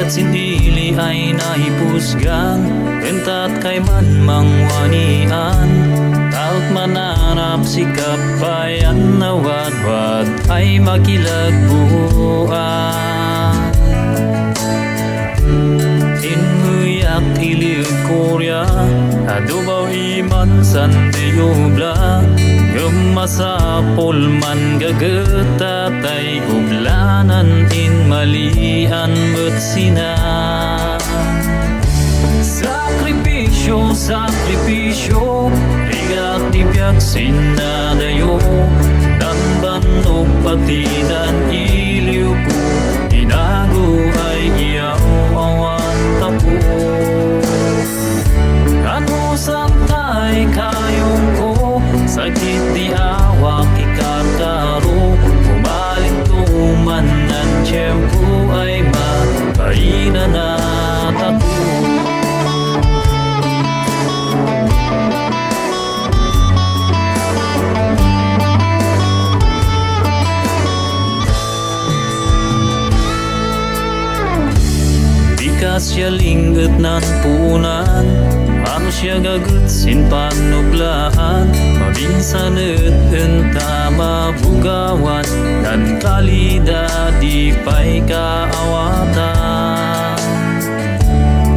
Sindili ay naipusgan, entat kay man mangwanian. Taot mananap sikap bayan na wadwad ay makilagbuan. Inmuyak iliw korya, adubaw iman sandiyobla. Masapol man gagetat ay ublanan in malian sina. Sakripisyo, sakripisyo, rigat tibyak sinadayo. Dan banog patinan iliw ko, inago ay iyaw awan tapo. Ano santay kayong ko, sakit di awak ikataro. Umaling tuman ng tiyempo ay makainan at ako. Di ka siya linggat ng punan, ano siya gagutsin panublaan. Mabinsan enta mabugawan, dan kalida di pa'y kaawatan.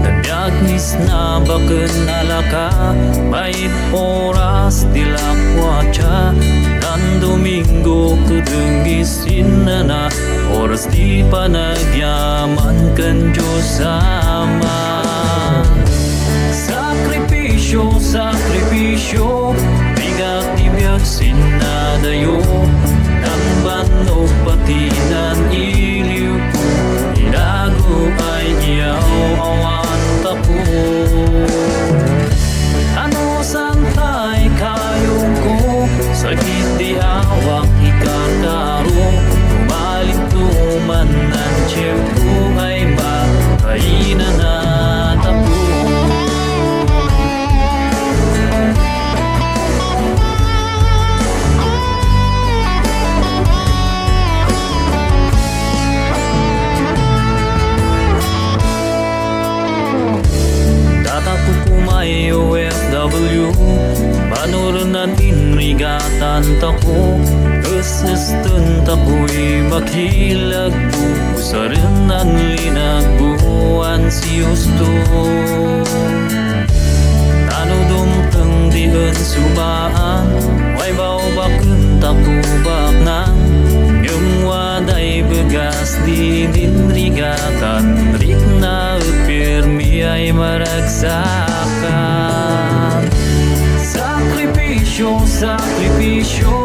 Nabiyagnis na bakın alaka, bait oras dilakwatsa. Dan Domingo kudungisin na oras di pa nagyaman kan Diyos sama. Sakripisyo, sakripisyo, bigat tibyak sinadayo. Nang banog patinan iliw ko, inago ay iyaw awan tapo. Ano santay kayong ko, sakit di awak ikataro. Umaling tuman ng tiyempo ay makainan na tapo. May OFW, panuranan inrigatan tako. Esestun tako'y makilagpo, sa rinan linagbuhan si Justo. Tano dumtang diyan subaan, way baw bakun takubak nang. Yung waday begas di dinrigatan, rik na upirmi ay maragsakan. Sakripisyo, sakripisyo,